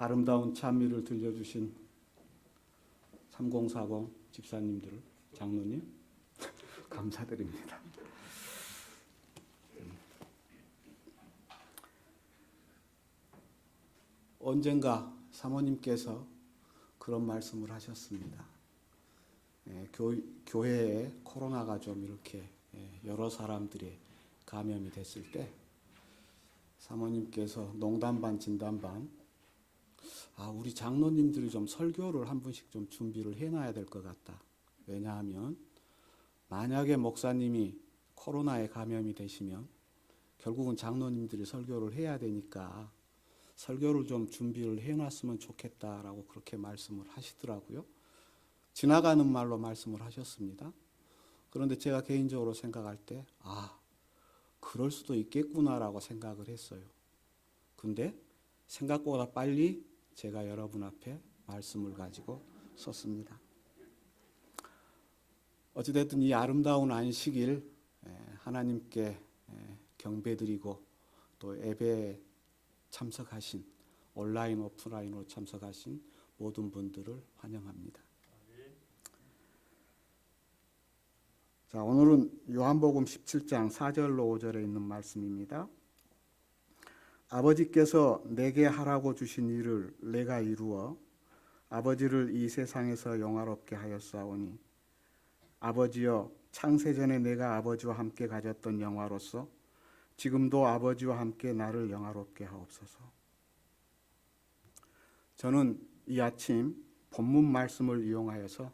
아름다운 찬미를 들려주신 3040 집사님들, 장로님 감사드립니다. 언젠가 사모님께서 그런 말씀을 하셨습니다. 교회에 코로나가 좀 이렇게 여러 사람들이 감염이 됐을 때 사모님께서 농담 반 진담 반 우리 장로님들이 좀 설교를 한 분씩 좀 준비를 해놔야 될 것 같다. 왜냐하면 만약에 목사님이 코로나에 감염이 되시면 결국은 장로님들이 설교를 해야 되니까 설교를 좀 준비를 해놨으면 좋겠다라고 그렇게 말씀을 하시더라고요. 지나가는 말로 말씀을 하셨습니다. 그런데 제가 개인적으로 생각할 때 그럴 수도 있겠구나라고 생각을 했어요. 근데 생각보다 빨리 제가 여러분 앞에 말씀을 가지고 섰습니다. 어찌됐든 이 아름다운 안식일 하나님께 경배드리고 또 예배에 참석하신 온라인 오프라인으로 참석하신 모든 분들을 환영합니다. 자, 오늘은 요한복음 17장 4절로 5절에 있는 말씀입니다. 아버지께서 내게 하라고 주신 일을 내가 이루어 아버지를 이 세상에서 영화롭게 하였사오니 아버지여 창세전에 내가 아버지와 함께 가졌던 영화로서 지금도 아버지와 함께 나를 영화롭게 하옵소서. 저는 이 아침 본문 말씀을 이용하여서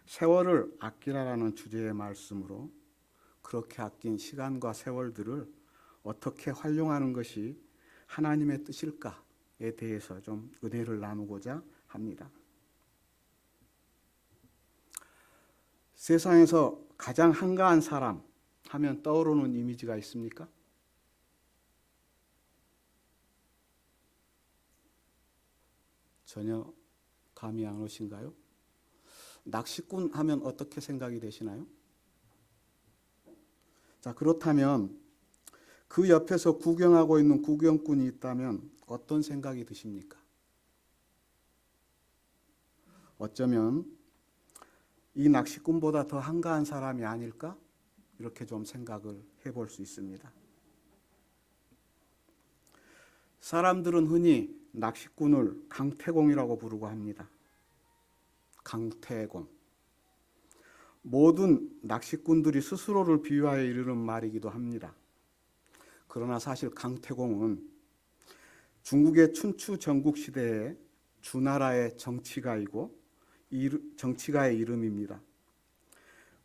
세월을 아끼라라는 주제의 말씀으로 그렇게 아낀 시간과 세월들을 어떻게 활용하는 것이 하나님의 뜻일까에 대해서 좀 은혜를 나누고자 합니다. 세상에서 가장 한가한 사람 하면 떠오르는 이미지가 있습니까? 전혀 감이 안 오신가요? 낚시꾼 하면 어떻게 생각이 되시나요? 자, 그렇다면 그 옆에서 구경하고 있는 구경꾼이 있다면 어떤 생각이 드십니까? 어쩌면 이 낚시꾼보다 더 한가한 사람이 아닐까? 이렇게 좀 생각을 해볼 수 있습니다. 사람들은 흔히 낚시꾼을 강태공이라고 부르고 합니다. 강태공. 모든 낚시꾼들이 스스로를 비유하여 이르는 말이기도 합니다. 그러나 사실 강태공은 중국의 춘추 전국 시대에 주나라의 정치가이고 정치가의 이름입니다.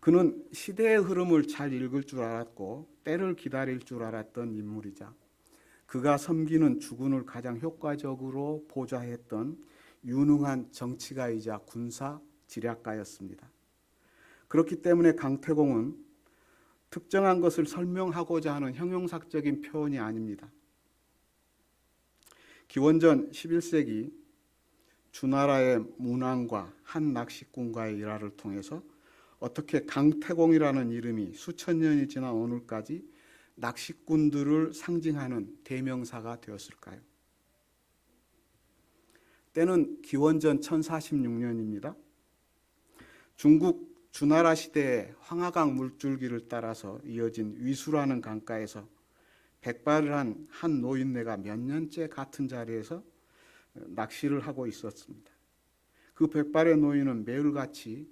그는 시대의 흐름을 잘 읽을 줄 알았고 때를 기다릴 줄 알았던 인물이자 그가 섬기는 주군을 가장 효과적으로 보좌했던 유능한 정치가이자 군사 지략가였습니다. 그렇기 때문에 강태공은 특정한 것을 설명하고자 하는 형용사적인 표현이 아닙니다. 기원전 11세기 주나라의 문왕과 한 낚시꾼과의 일화를 통해서 어떻게 강태공이라는 이름이 수천 년이 지난 오늘까지 낚시꾼들을 상징하는 대명사가 되었을까요? 때는 기원전 1046년입니다. 중국 주나라 시대의 황하강 물줄기를 따라서 이어진 위수라는 강가에서 백발을 한 노인네가 몇 년째 같은 자리에서 낚시를 하고 있었습니다. 그 백발의 노인은 매일같이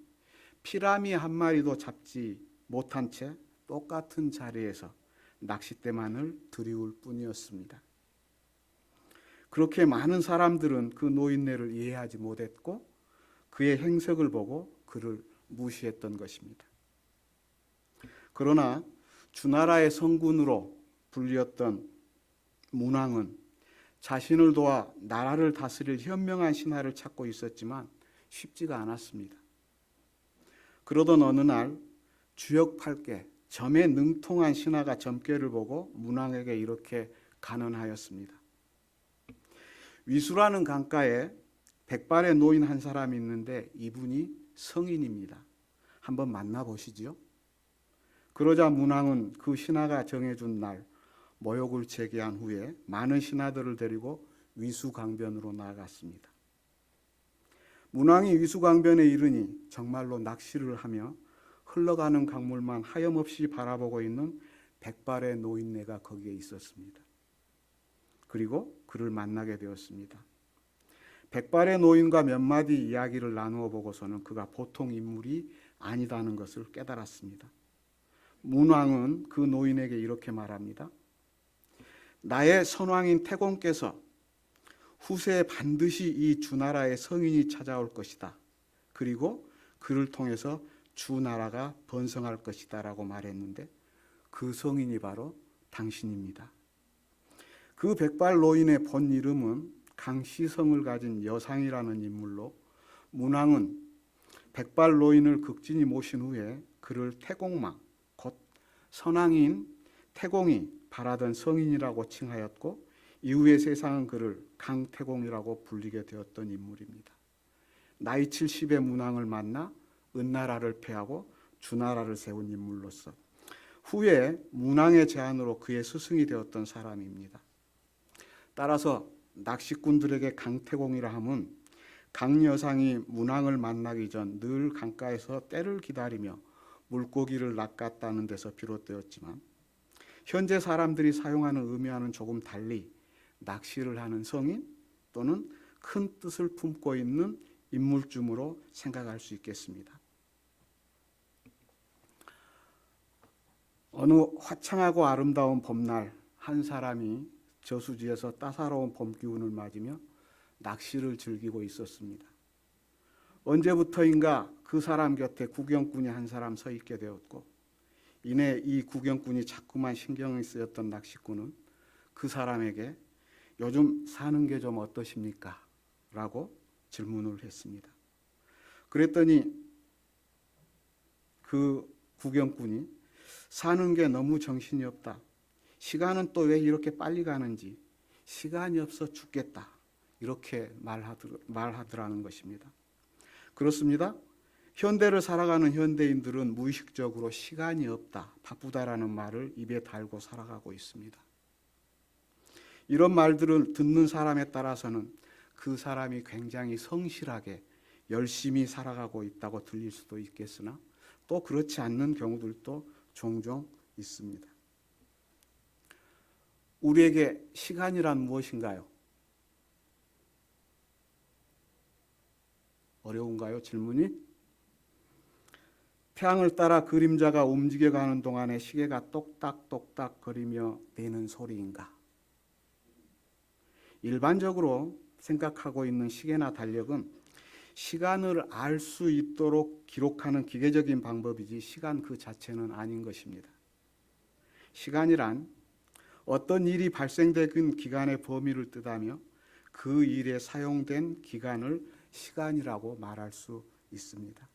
피라미 한 마리도 잡지 못한 채 똑같은 자리에서 낚싯대만을 들이울 뿐이었습니다. 그렇게 많은 사람들은 그 노인네를 이해하지 못했고 그의 행색을 보고 그를 무시했던 것입니다. 그러나 주나라의 성군으로 불렸던 문왕은 자신을 도와 나라를 다스릴 현명한 신하를 찾고 있었지만 쉽지가 않았습니다. 그러던 어느 날 주역팔계 점에 능통한 신하가 점괘를 보고 문왕에게 이렇게 간언하였습니다. 위수라는 강가에 백발의 노인 한 사람이 있는데 이분이 성인입니다. 한번 만나보시지요. 그러자 문왕은 그 신하가 정해준 날 모욕을 제기한 후에 많은 신하들을 데리고 위수강변으로 나아갔습니다. 문왕이 위수강변에 이르니 정말로 낚시를 하며 흘러가는 강물만 하염없이 바라보고 있는 백발의 노인네가 거기에 있었습니다. 그리고 그를 만나게 되었습니다. 백발의 노인과 몇 마디 이야기를 나누어 보고서는 그가 보통 인물이 아니다는 것을 깨달았습니다. 문왕은 그 노인에게 이렇게 말합니다. 나의 선왕인 태공께서 후세에 반드시 이 주나라의 성인이 찾아올 것이다. 그리고 그를 통해서 주나라가 번성할 것이다 라고 말했는데 그 성인이 바로 당신입니다. 그 백발 노인의 본 이름은 강시성을 가진 여상이라는 인물로 문왕은 백발 노인을 극진히 모신 후에 그를 태공망, 곧 선왕인 태공이 바라던 성인이라고 칭하였고 이후에 세상은 그를 강태공이라고 불리게 되었던 인물입니다. 나이 70의 문왕을 만나 은나라를 패하고 주나라를 세운 인물로서 후에 문왕의 제안으로 그의 스승이 되었던 사람입니다. 따라서 낚시꾼들에게 강태공이라 함은 강여상이 문왕을 만나기 전 늘 강가에서 때를 기다리며 물고기를 낚았다는 데서 비롯되었지만 현재 사람들이 사용하는 의미와는 조금 달리 낚시를 하는 성인 또는 큰 뜻을 품고 있는 인물쯤으로 생각할 수 있겠습니다. 어느 화창하고 아름다운 봄날 한 사람이 저수지에서 따사로운 봄 기운을 맞으며 낚시를 즐기고 있었습니다. 언제부터인가 그 사람 곁에 구경꾼이 한 사람 서 있게 되었고 이내 이 구경꾼이 자꾸만 신경이 쓰였던 낚시꾼은 그 사람에게 요즘 사는 게 좀 어떠십니까? 라고 질문을 했습니다. 그랬더니 그 구경꾼이 사는 게 너무 정신이 없다. 시간은 또 왜 이렇게 빨리 가는지 시간이 없어 죽겠다. 이렇게 말하더라는 것입니다. 그렇습니다. 현대를 살아가는 현대인들은 무의식적으로 시간이 없다, 바쁘다라는 말을 입에 달고 살아가고 있습니다. 이런 말들을 듣는 사람에 따라서는 그 사람이 굉장히 성실하게 열심히 살아가고 있다고 들릴 수도 있겠으나 또 그렇지 않는 경우들도 종종 있습니다. 우리에게 시간이란 무엇인가요? 어려운가요? 질문이? 태양을 따라 그림자가 움직여가는 동안에 시계가 똑딱똑딱 거리며 내는 소리인가? 일반적으로 생각하고 있는 시계나 달력은 시간을 알 수 있도록 기록하는 기계적인 방법이지 시간 그 자체는 아닌 것입니다. 시간이란 어떤 일이 발생된 기간의 범위를 뜻하며 그 일에 사용된 기간을 시간이라고 말할 수 있습니다.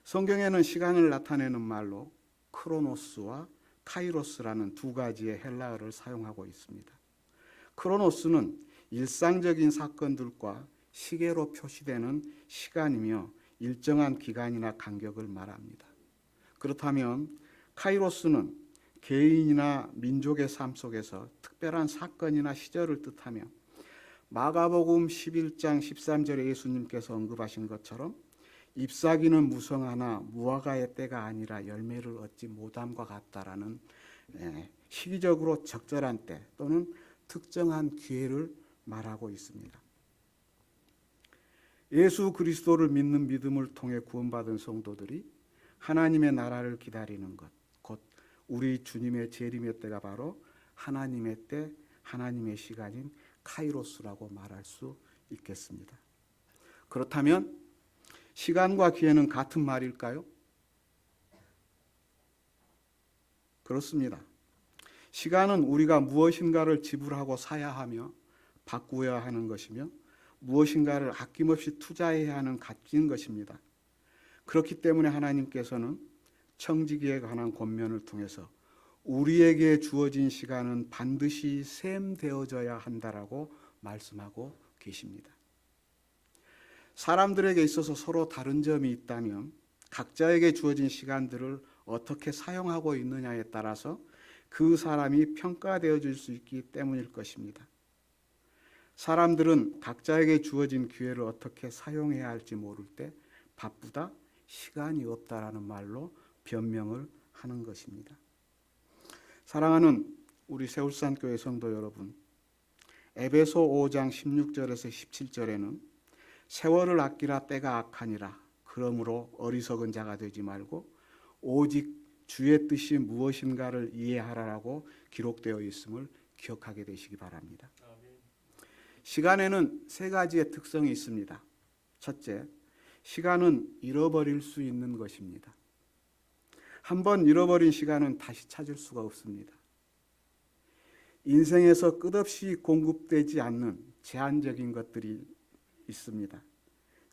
성경에는 시간을 나타내는 말로 크로노스와 카이로스라는 두 가지의 헬라어를 사용하고 있습니다. 크로노스는 일상적인 사건들과 시계로 표시되는 시간이며 일정한 기간이나 간격을 말합니다. 그렇다면 카이로스는 개인이나 민족의 삶 속에서 특별한 사건이나 시절을 뜻하며 마가복음 11장 13절에 예수님께서 언급하신 것처럼 잎사귀는 무성하나 무화과의 때가 아니라 열매를 얻지 못함과 같다라는 시기적으로 적절한 때 또는 특정한 기회를 말하고 있습니다. 예수 그리스도를 믿는 믿음을 통해 구원받은 성도들이 하나님의 나라를 기다리는 것, 곧 우리 주님의 재림의 때가 바로 하나님의 때, 하나님의 시간인 카이로스라고 말할 수 있겠습니다. 그렇다면 시간과 기회는 같은 말일까요? 그렇습니다. 시간은 우리가 무엇인가를 지불하고 사야 하며 바꾸어야 하는 것이며 무엇인가를 아낌없이 투자해야 하는 값진 것입니다. 그렇기 때문에 하나님께서는 청지기에 관한 권면을 통해서 우리에게 주어진 시간은 반드시 셈되어져야 한다라고 말씀하고 계십니다. 사람들에게 있어서 서로 다른 점이 있다면 각자에게 주어진 시간들을 어떻게 사용하고 있느냐에 따라서 그 사람이 평가되어질 수 있기 때문일 것입니다. 사람들은 각자에게 주어진 기회를 어떻게 사용해야 할지 모를 때 바쁘다, 시간이 없다라는 말로 변명을 하는 것입니다. 사랑하는 우리 세울산교회 성도 여러분, 에베소 5장 16절에서 17절에는 세월을 아끼라 때가 악하니라. 그러므로 어리석은 자가 되지 말고 오직 주의 뜻이 무엇인가를 이해하라라고 기록되어 있음을 기억하게 되시기 바랍니다. 시간에는 세 가지의 특성이 있습니다. 첫째, 시간은 잃어버릴 수 있는 것입니다. 한번 잃어버린 시간은 다시 찾을 수가 없습니다. 인생에서 끝없이 공급되지 않는 제한적인 것들이 있습니다.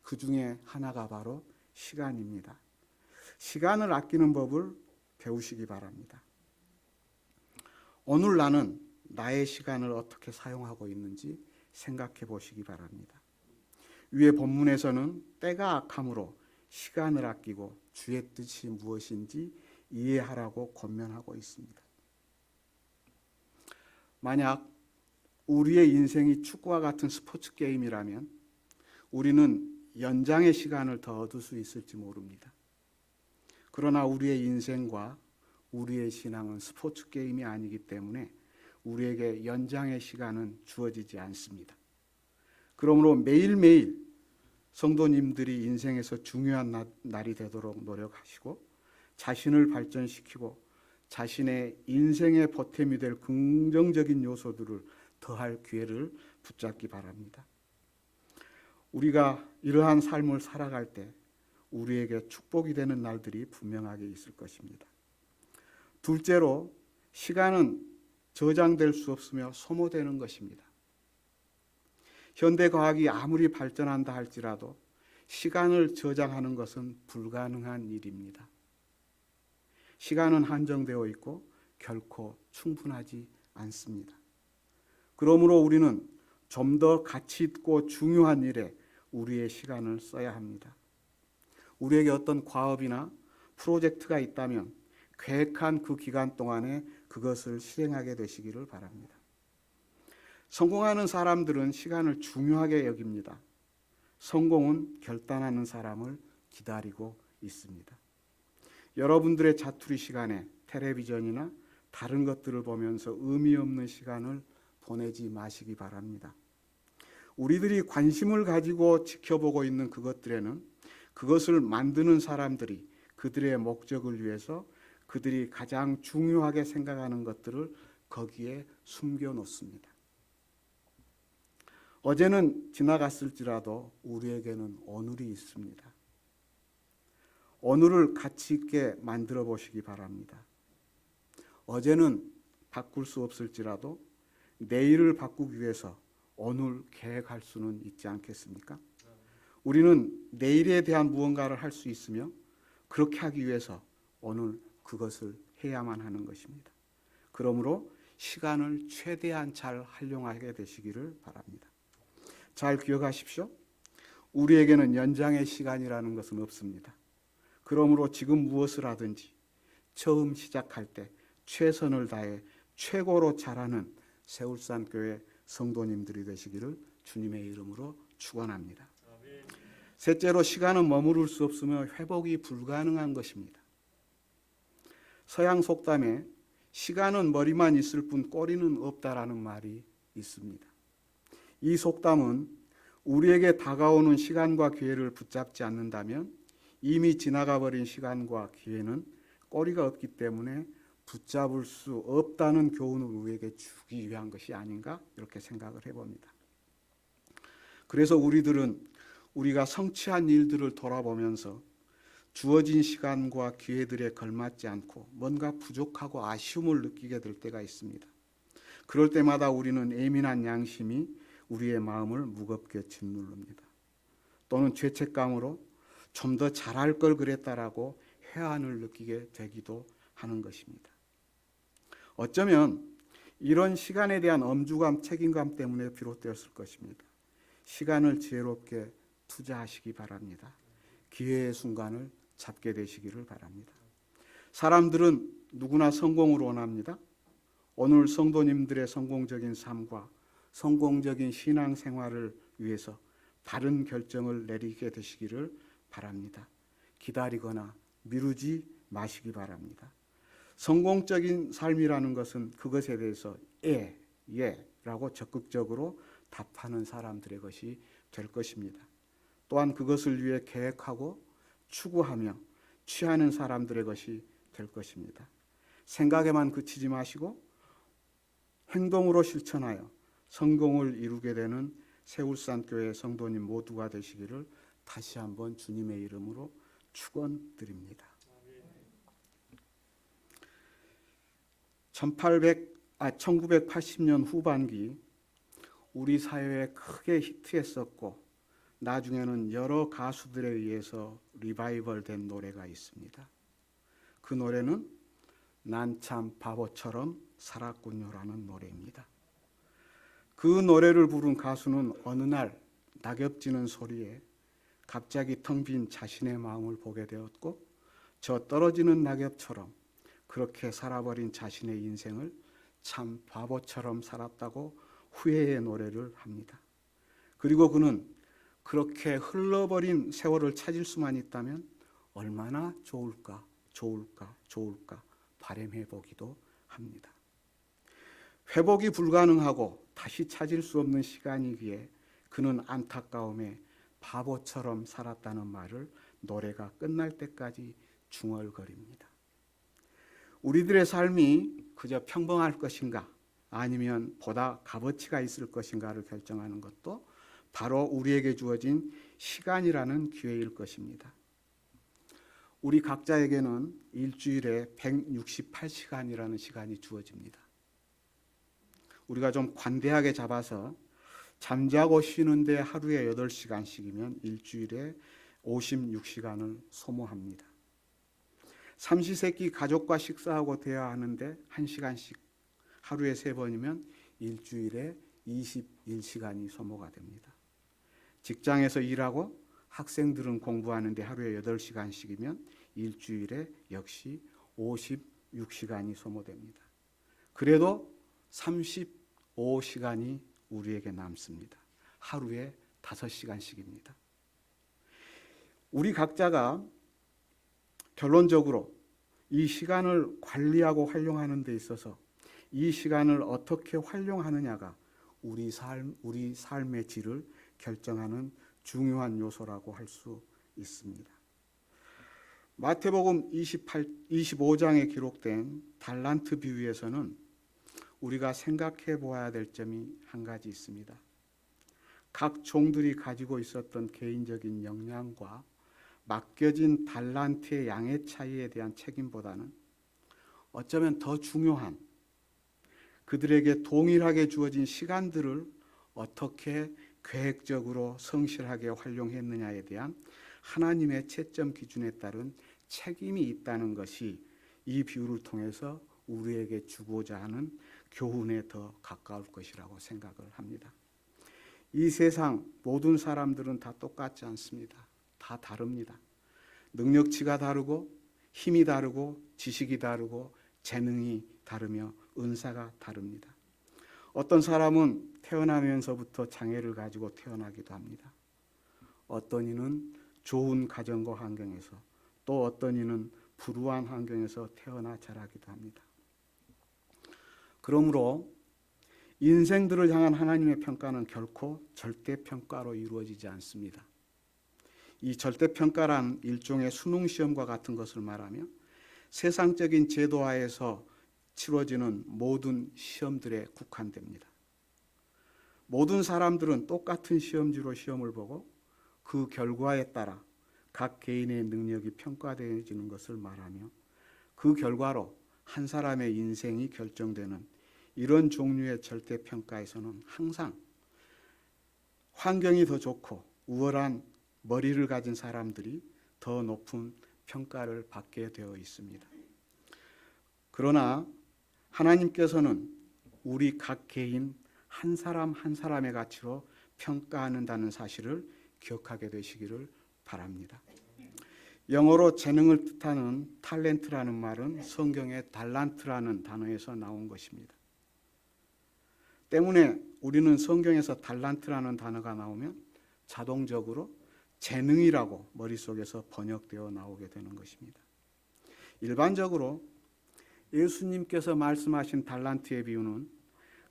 그 중에 하나가 바로 시간입니다. 시간을 아끼는 법을 배우시기 바랍니다. 오늘 나는 나의 시간을 어떻게 사용하고 있는지 생각해 보시기 바랍니다. 위의 본문에서는 때가 악함으로 시간을 아끼고 주의 뜻이 무엇인지 이해하라고 권면하고 있습니다. 만약 우리의 인생이 축구와 같은 스포츠 게임이라면 우리는 연장의 시간을 더 얻을 수 있을지 모릅니다. 그러나 우리의 인생과 우리의 신앙은 스포츠 게임이 아니기 때문에 우리에게 연장의 시간은 주어지지 않습니다. 그러므로 매일매일 성도님들이 인생에서 중요한 날이 되도록 노력하시고 자신을 발전시키고 자신의 인생의 보탬이 될 긍정적인 요소들을 더할 기회를 붙잡기 바랍니다. 우리가 이러한 삶을 살아갈 때 우리에게 축복이 되는 날들이 분명하게 있을 것입니다. 둘째로, 시간은 저장될 수 없으며 소모되는 것입니다. 현대과학이 아무리 발전한다 할지라도 시간을 저장하는 것은 불가능한 일입니다. 시간은 한정되어 있고 결코 충분하지 않습니다. 그러므로 우리는 좀 더 가치 있고 중요한 일에 우리의 시간을 써야 합니다. 우리에게 어떤 과업이나 프로젝트가 있다면 계획한 그 기간 동안에 그것을 실행하게 되시기를 바랍니다. 성공하는 사람들은 시간을 중요하게 여깁니다. 성공은 결단하는 사람을 기다리고 있습니다. 여러분들의 자투리 시간에 텔레비전이나 다른 것들을 보면서 의미 없는 시간을 보내지 마시기 바랍니다. 우리들이 관심을 가지고 지켜보고 있는 그것들에는 그것을 만드는 사람들이 그들의 목적을 위해서 그들이 가장 중요하게 생각하는 것들을 거기에 숨겨놓습니다. 어제는 지나갔을지라도 우리에게는 오늘이 있습니다. 오늘을 가치 있게 만들어 보시기 바랍니다. 어제는 바꿀 수 없을지라도 내일을 바꾸기 위해서 오늘 계획할 수는 있지 않겠습니까? 우리는 내일에 대한 무언가를 할 수 있으며 그렇게 하기 위해서 오늘 그것을 해야만 하는 것입니다. 그러므로 시간을 최대한 잘 활용하게 되시기를 바랍니다. 잘 기억하십시오. 우리에게는 연장의 시간이라는 것은 없습니다. 그러므로 지금 무엇을 하든지 처음 시작할 때 최선을 다해 최고로 잘하는 세울산교회 성도님들이 되시기를 주님의 이름으로 축원합니다. 셋째로, 시간은 머무를 수 없으며 회복이 불가능한 것입니다. 서양 속담에 시간은 머리만 있을 뿐 꼬리는 없다라는 말이 있습니다. 이 속담은 우리에게 다가오는 시간과 기회를 붙잡지 않는다면 이미 지나가 버린 시간과 기회는 꼬리가 없기 때문에 붙잡을 수 없다는 교훈을 우리에게 주기 위한 것이 아닌가 이렇게 생각을 해봅니다. 그래서 우리들은 우리가 성취한 일들을 돌아보면서 주어진 시간과 기회들에 걸맞지 않고 뭔가 부족하고 아쉬움을 느끼게 될 때가 있습니다. 그럴 때마다 우리는 예민한 양심이 우리의 마음을 무겁게 짓누릅니다. 또는 죄책감으로 좀 더 잘할 걸 그랬다라고 회한을 느끼게 되기도 하는 것입니다. 어쩌면 이런 시간에 대한 엄주감, 책임감 때문에 비롯되었을 것입니다. 시간을 지혜롭게 투자하시기 바랍니다. 기회의 순간을 잡게 되시기를 바랍니다. 사람들은 누구나 성공을 원합니다. 오늘 성도님들의 성공적인 삶과 성공적인 신앙생활을 위해서 바른 결정을 내리게 되시기를 바랍니다. 기다리거나 미루지 마시기 바랍니다. 성공적인 삶이라는 것은 그것에 대해서 예라고 적극적으로 답하는 사람들의 것이 될 것입니다. 또한 그것을 위해 계획하고 추구하며 취하는 사람들의 것이 될 것입니다. 생각에만 그치지 마시고 행동으로 실천하여 성공을 이루게 되는 세울산교회 성도님 모두가 되시기를 다시 한번 주님의 이름으로 축원드립니다. 1980년 후반기 우리 사회에 크게 히트했었고 나중에는 여러 가수들에 의해서 리바이벌 된 노래가 있습니다. 그 노래는 난 참 바보처럼 살았군요라는 노래입니다. 그 노래를 부른 가수는 어느 날 낙엽지는 소리에 갑자기 텅 빈 자신의 마음을 보게 되었고 저 떨어지는 낙엽처럼 그렇게 살아버린 자신의 인생을 참 바보처럼 살았다고 후회의 노래를 합니다. 그리고 그는 그렇게 흘러버린 세월을 찾을 수만 있다면 얼마나 좋을까 바람해 보기도 합니다. 회복이 불가능하고 다시 찾을 수 없는 시간이기에 그는 안타까움에 바보처럼 살았다는 말을 노래가 끝날 때까지 중얼거립니다. 우리들의 삶이 그저 평범할 것인가 아니면 보다 값어치가 있을 것인가를 결정하는 것도 바로 우리에게 주어진 시간이라는 기회일 것입니다. 우리 각자에게는 일주일에 168시간이라는 시간이 주어집니다. 우리가 좀 관대하게 잡아서 잠자고 쉬는데 하루에 8시간씩이면 일주일에 56시간을 소모합니다. 삼시세끼 가족과 식사하고 대화하는데 1시간씩 하루에 3번이면 일주일에 21시간이 소모가 됩니다. 직장에서 일하고 학생들은 공부하는데 하루에 8시간씩이면 일주일에 역시 56시간이 소모됩니다. 그래도 35시간이 우리에게 남습니다. 하루에 5시간씩입니다. 우리 각자가 결론적으로 이 시간을 관리하고 활용하는 데 있어서 이 시간을 어떻게 활용하느냐가 우리 삶의 질을 결정하는 중요한 요소라고 할 수 있습니다. 마태복음 25장에 기록된 달란트 비유에서는 우리가 생각해 보아야 될 점이 한 가지 있습니다. 각 종들이 가지고 있었던 개인적인 역량과 맡겨진 달란트의 양의 차이에 대한 책임보다는 어쩌면 더 중요한 그들에게 동일하게 주어진 시간들을 어떻게 계획적으로 성실하게 활용했느냐에 대한 하나님의 채점 기준에 따른 책임이 있다는 것이 이 비유를 통해서 우리에게 주고자 하는 교훈에 더 가까울 것이라고 생각을 합니다. 이 세상 모든 사람들은 다 똑같지 않습니다. 다 다릅니다. 능력치가 다르고 힘이 다르고 지식이 다르고 재능이 다르며 은사가 다릅니다. 어떤 사람은 태어나면서부터 장애를 가지고 태어나기도 합니다. 어떤 이는 좋은 가정과 환경에서 또 어떤 이는 불우한 환경에서 태어나 자라기도 합니다. 그러므로 인생들을 향한 하나님의 평가는 결코 절대평가로 이루어지지 않습니다. 이 절대평가란 일종의 수능시험과 같은 것을 말하며 세상적인 제도하에서 치러지는 모든 시험들에 국한됩니다. 모든 사람들은 똑같은 시험지로 시험을 보고 그 결과에 따라 각 개인의 능력이 평가되어지는 것을 말하며 그 결과로 한 사람의 인생이 결정되는 이런 종류의 절대평가에서는 항상 환경이 더 좋고 우월한 머리를 가진 사람들이 더 높은 평가를 받게 되어 있습니다. 그러나 하나님께서는 우리 각 개인 한 사람 한 사람의 가치로 평가한다는 사실을 기억하게 되시기를 바랍니다. 영어로 재능을 뜻하는 탤런트라는 말은 성경의 달란트라는 단어에서 나온 것입니다. 때문에 우리는 성경에서 달란트라는 단어가 나오면 자동적으로 재능이라고 머릿속에서 번역되어 나오게 되는 것입니다. 일반적으로 예수님께서 말씀하신 달란트의 비유는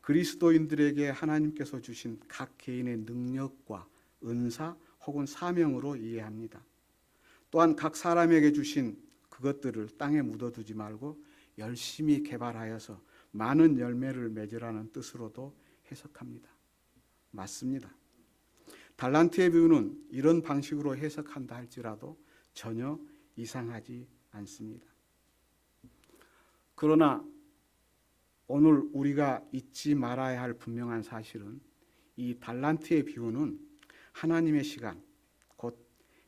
그리스도인들에게 하나님께서 주신 각 개인의 능력과 은사 혹은 사명으로 이해합니다. 또한 각 사람에게 주신 그것들을 땅에 묻어두지 말고 열심히 개발하여서 많은 열매를 맺으라는 뜻으로도 해석합니다. 맞습니다. 달란트의 비유는 이런 방식으로 해석한다 할지라도 전혀 이상하지 않습니다. 그러나 오늘 우리가 잊지 말아야 할 분명한 사실은 이 달란트의 비유는 하나님의 시간, 곧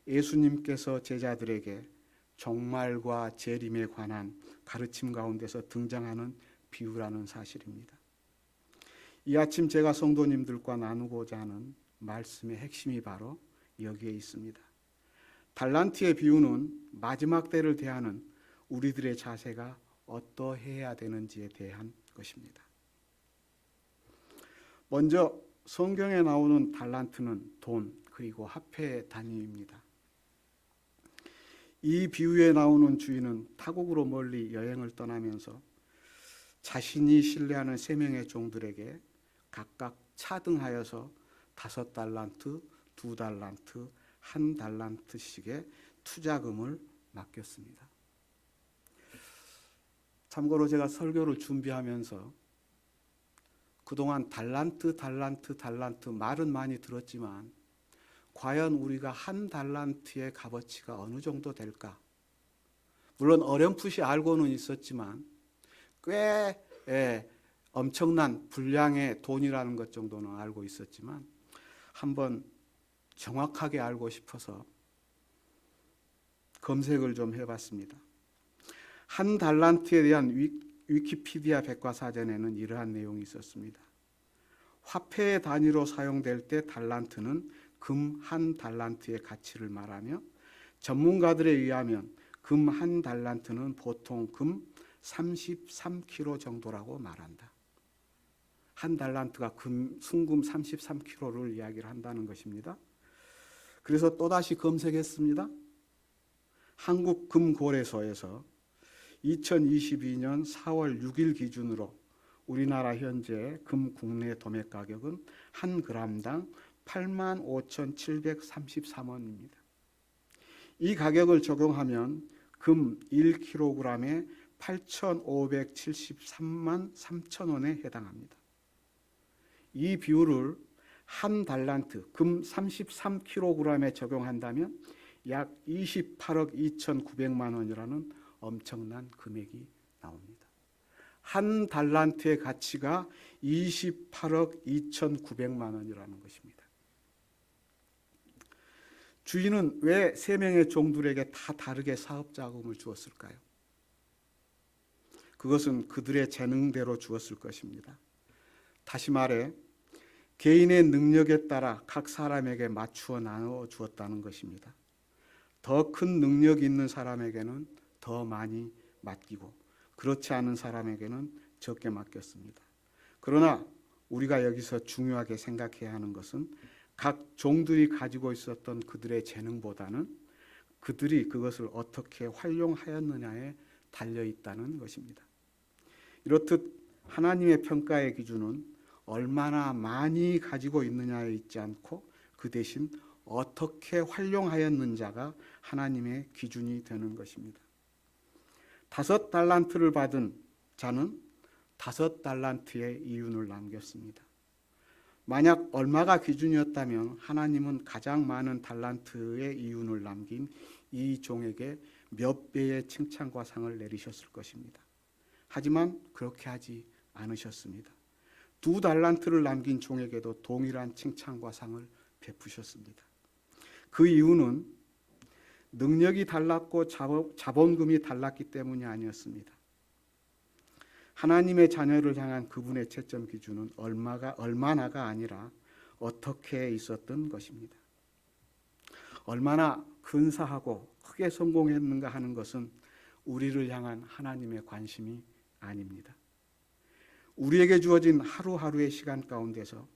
예수님께서 제자들에게 종말과 재림에 관한 가르침 가운데서 등장하는 비유라는 사실입니다. 이 아침 제가 성도님들과 나누고자 하는 말씀의 핵심이 바로 여기에 있습니다. 달란트의 비유는 마지막 때를 대하는 우리들의 자세가 어떠해야 되는지에 대한 것입니다. 먼저 성경에 나오는 달란트는 돈 그리고 화폐의 단위입니다. 이 비유에 나오는 주인은 타국으로 멀리 여행을 떠나면서 자신이 신뢰하는 세 명의 종들에게 각각 차등하여서 5달란트, 2달란트, 1달란트씩의 투자금을 맡겼습니다. 참고로 제가 설교를 준비하면서 그동안 달란트 말은 많이 들었지만 과연 우리가 1달란트의 값어치가 어느 정도 될까? 물론 어렴풋이 알고는 있었지만 꽤 엄청난 분량의 돈이라는 것 정도는 알고 있었지만 한번 정확하게 알고 싶어서 검색을 좀 해봤습니다. 1달란트에 대한 위키피디아 백과사전에는 이러한 내용이 있었습니다. 화폐의 단위로 사용될 때 달란트는 금 1달란트의 가치를 말하며 전문가들에 의하면 금 1달란트는 보통 금 33kg 정도라고 말한다. 1달란트가 순금 33kg를 이야기를 한다는 것입니다. 그래서 또다시 검색했습니다. 한국금거래소에서 2022년 4월 6일 기준으로 우리나라 현재 금 국내 도매 가격은 1g당 85,733원입니다. 이 가격을 적용하면 금 1kg에 8,573만 3천원에 해당합니다. 이 비율을 1달란트, 금 33kg에 적용한다면 약 28억 2,900만 원이라는 엄청난 금액이 나옵니다. 1달란트의 가치가 28억 2,900만 원이라는 것입니다. 주인은 왜 3명의 종들에게 다 다르게 사업 자금을 주었을까요? 그것은 그들의 재능대로 주었을 것입니다. 다시 말해 개인의 능력에 따라 각 사람에게 맞추어 나누어 주었다는 것입니다. 더 큰 능력이 있는 사람에게는 더 많이 맡기고 그렇지 않은 사람에게는 적게 맡겼습니다. 그러나 우리가 여기서 중요하게 생각해야 하는 것은 각 종들이 가지고 있었던 그들의 재능보다는 그들이 그것을 어떻게 활용하였느냐에 달려 있다는 것입니다. 이렇듯 하나님의 평가의 기준은 얼마나 많이 가지고 있느냐에 있지 않고 그 대신 어떻게 활용하였는지가 하나님의 기준이 되는 것입니다. 5달란트를 받은 자는 5달란트의 이윤을 남겼습니다. 만약 얼마가 기준이었다면 하나님은 가장 많은 달란트의 이윤을 남긴 이 종에게 몇 배의 칭찬과 상을 내리셨을 것입니다. 하지만 그렇게 하지 않으셨습니다. 2달란트를 남긴 종에게도 동일한 칭찬과 상을 베푸셨습니다. 그 이유는 능력이 달랐고 자본금이 달랐기 때문이 아니었습니다. 하나님의 자녀를 향한 그분의 채점 기준은 얼마나가 아니라 어떻게 있었던 것입니다. 얼마나 근사하고 크게 성공했는가 하는 것은 우리를 향한 하나님의 관심이 아닙니다. 우리에게 주어진 하루하루의 시간 가운데서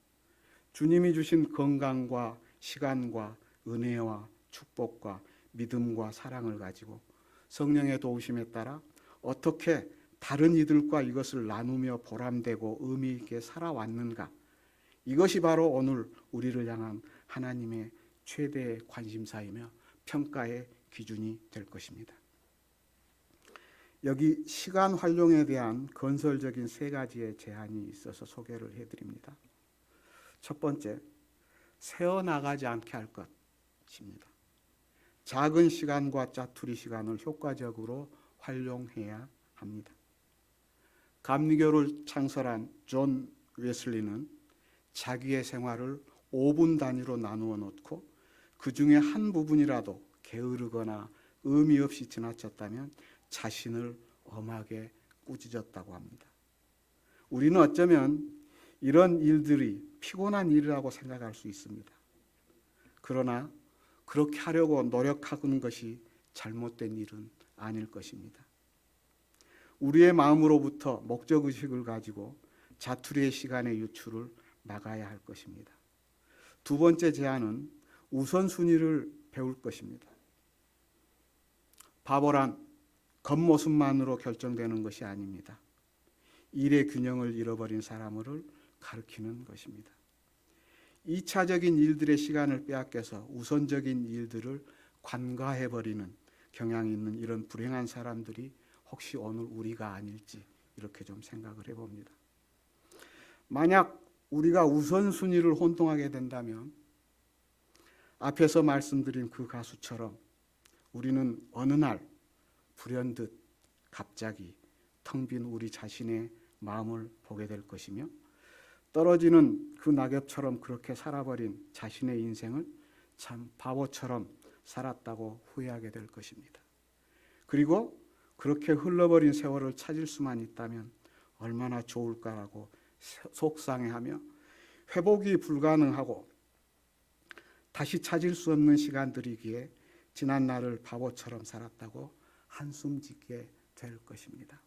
주님이 주신 건강과 시간과 은혜와 축복과 믿음과 사랑을 가지고 성령의 도우심에 따라 어떻게 다른 이들과 이것을 나누며 보람되고 의미 있게 살아왔는가, 이것이 바로 오늘 우리를 향한 하나님의 최대의 관심사이며 평가의 기준이 될 것입니다. 여기 시간 활용에 대한 건설적인 세 가지의 제안이 있어서 소개를 해드립니다. 첫 번째, 새어나가지 않게 할 것입니다. 작은 시간과 짜투리 시간을 효과적으로 활용해야 합니다. 감리교를 창설한 존 웨슬리는 자기의 생활을 5분 단위로 나누어 놓고 그 중에 한 부분이라도 게으르거나 의미 없이 지나쳤다면 자신을 엄하게 꾸짖었다고 합니다. 우리는 어쩌면 이런 일들이 피곤한 일이라고 생각할 수 있습니다. 그러나 그렇게 하려고 노력하는 것이 잘못된 일은 아닐 것입니다. 우리의 마음으로부터 목적의식을 가지고 자투리의 시간의 유출을 막아야 할 것입니다. 두 번째 제안은 우선순위를 배울 것입니다. 바보란 겉모습만으로 결정되는 것이 아닙니다. 일의 균형을 잃어버린 사람을 가리키는 것입니다. 2차적인 일들의 시간을 빼앗겨서 우선적인 일들을 관가해버리는 경향이 있는 이런 불행한 사람들이 혹시 오늘 우리가 아닐지 이렇게 좀 생각을 해봅니다. 만약 우리가 우선순위를 혼동하게 된다면 앞에서 말씀드린 그 가수처럼 우리는 어느 날 불현듯 갑자기 텅 빈 우리 자신의 마음을 보게 될 것이며 떨어지는 그 낙엽처럼 그렇게 살아버린 자신의 인생을 참 바보처럼 살았다고 후회하게 될 것입니다. 그리고 그렇게 흘러버린 세월을 찾을 수만 있다면 얼마나 좋을까라고 속상해하며 회복이 불가능하고 다시 찾을 수 없는 시간들이기에 지난 날을 바보처럼 살았다고 한숨 짓게 될 것입니다.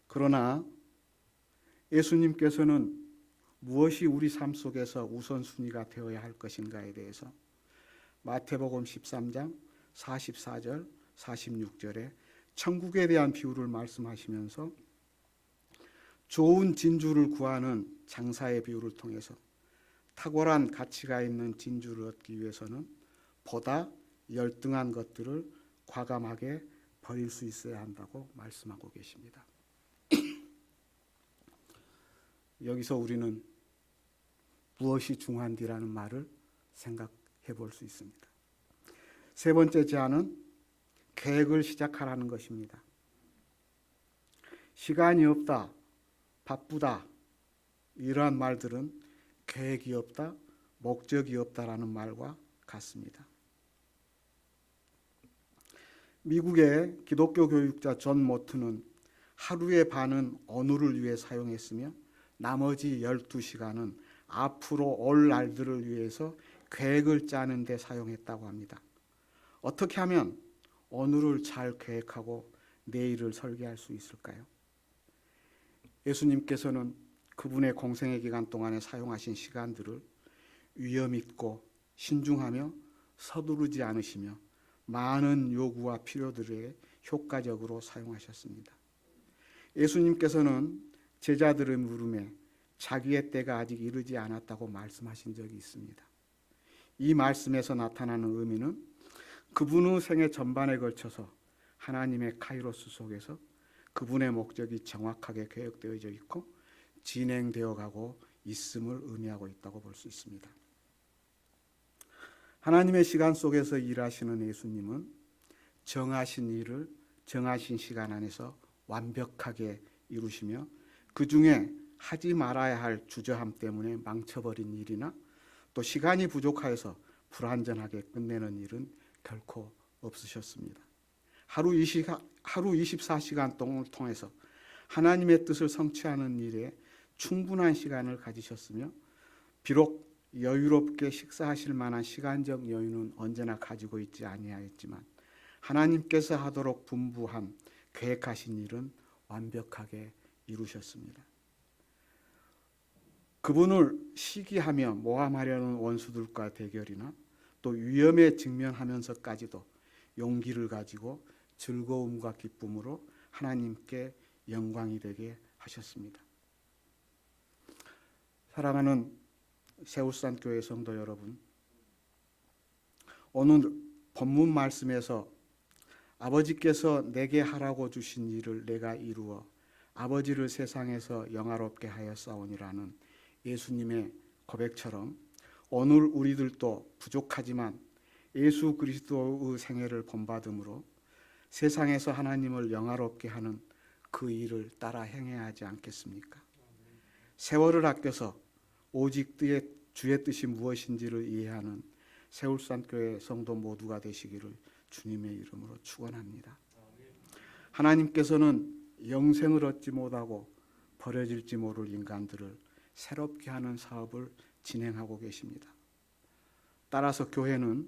그러나 예수님께서는 무엇이 우리 삶 속에서 우선순위가 되어야 할 것인가에 대해서 마태복음 13장 44절 46절에 천국에 대한 비유를 말씀하시면서 좋은 진주를 구하는 장사의 비유를 통해서 탁월한 가치가 있는 진주를 얻기 위해서는 보다 열등한 것들을 과감하게 버릴 수 있어야 한다고 말씀하고 계십니다. 여기서 우리는 무엇이 중요한디라는 말을 생각해 볼 수 있습니다. 세 번째 제안은 계획을 시작하라는 것입니다. 시간이 없다, 바쁘다, 이러한 말들은 계획이 없다, 목적이 없다라는 말과 같습니다. 미국의 기독교 교육자 존 모트는 하루의 반은 언어를 위해 사용했으며 나머지 12시간은 앞으로 올 날들을 위해서 계획을 짜는 데 사용했다고 합니다. 어떻게 하면 오늘을 잘 계획하고 내일을 설계할 수 있을까요? 예수님께서는 그분의 공생의 기간 동안에 사용하신 시간들을 위험 있고 신중하며 서두르지 않으시며 많은 요구와 필요들에 효과적으로 사용하셨습니다. 예수님께서는 제자들의 물음에 자기의 때가 아직 이르지 않았다고 말씀하신 적이 있습니다. 이 말씀에서 나타나는 의미는 그분의 생애 전반에 걸쳐서 하나님의 카이로스 속에서 그분의 목적이 정확하게 계획되어져 있고 진행되어 가고 있음을 의미하고 있다고 볼 수 있습니다. 하나님의 시간 속에서 일하시는 예수님은 정하신 일을 정하신 시간 안에서 완벽하게 이루시며 그 중에 하지 말아야 할 주저함 때문에 망쳐버린 일이나 또 시간이 부족하여서 불완전하게 끝내는 일은 결코 없으셨습니다. 하루 24시간 동안을 통해서 하나님의 뜻을 성취하는 일에 충분한 시간을 가지셨으며 비록 여유롭게 식사하실 만한 시간적 여유는 언제나 가지고 있지 아니하였지만 하나님께서 하도록 분부한 계획하신 일은 완벽하게 이루셨습니다. 그분을 시기하며 모함하려는 원수들과 대결이나 또 위험에 직면하면서까지도 용기를 가지고 즐거움과 기쁨으로 하나님께 영광이 되게 하셨습니다. 사랑하는 세울산교회 성도 여러분, 오늘 본문 말씀에서 아버지께서 내게 하라고 주신 일을 내가 이루어 아버지를 세상에서 영화롭게 하였사오니라는 예수님의 고백처럼 오늘 우리들도 부족하지만 예수 그리스도의 생애를 본받음으로 세상에서 하나님을 영화롭게 하는 그 일을 따라 행해야 하지 않겠습니까? 세월을 아껴서 오직 주의 뜻이 무엇인지를 이해하는 세울산교회 성도 모두가 되시기를 주님의 이름으로 축원합니다. 하나님께서는 영생을 얻지 못하고 버려질지 모를 인간들을 새롭게 하는 사업을 진행하고 계십니다. 따라서 교회는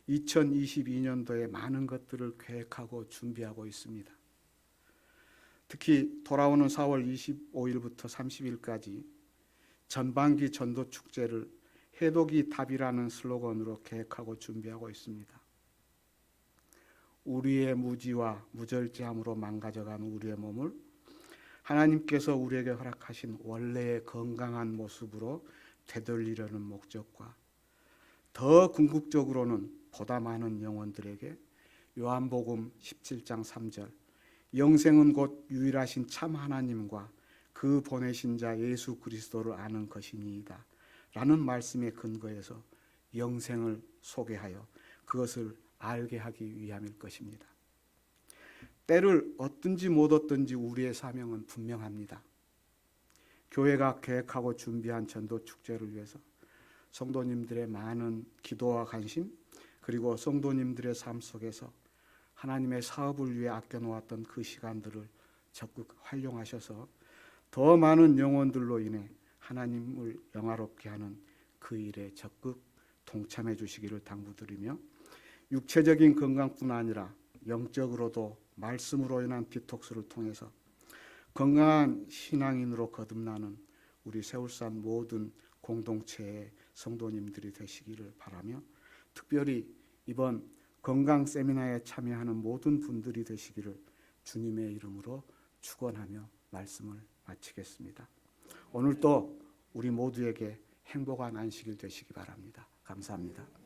2022년도에 많은 것들을 계획하고 준비하고 있습니다. 특히 돌아오는 4월 25일부터 30일까지 전반기 전도 축제를 해독이 답이라는 슬로건으로 계획하고 준비하고 있습니다. 우리의 무지와 무절제함으로 망가져가는 우리의 몸을 하나님께서 우리에게 허락하신 원래의 건강한 모습으로 되돌리려는 목적과 더 궁극적으로는 보다 많은 영혼들에게 요한복음 17장 3절 영생은 곧 유일하신 참 하나님과 그 보내신 자 예수 그리스도를 아는 것이니이다 라는 말씀에 근거해서 영생을 소개하여 그것을 알게 하기 위함일 것입니다. 때를 얻든지 못 얻든지 우리의 사명은 분명합니다. 교회가 계획하고 준비한 전도 축제를 위해서 성도님들의 많은 기도와 관심 그리고 성도님들의 삶 속에서 하나님의 사업을 위해 아껴놓았던 그 시간들을 적극 활용하셔서 더 많은 영혼들로 인해 하나님을 영화롭게 하는 그 일에 적극 동참해 주시기를 당부드리며 육체적인 건강뿐 아니라 영적으로도 말씀으로 인한 디톡스를 통해서 건강한 신앙인으로 거듭나는 우리 세울산 모든 공동체의 성도님들이 되시기를 바라며 특별히 이번 건강 세미나에 참여하는 모든 분들이 되시기를 주님의 이름으로 축원하며 말씀을 마치겠습니다. 오늘도 우리 모두에게 행복한 안식일 되시기 바랍니다. 감사합니다.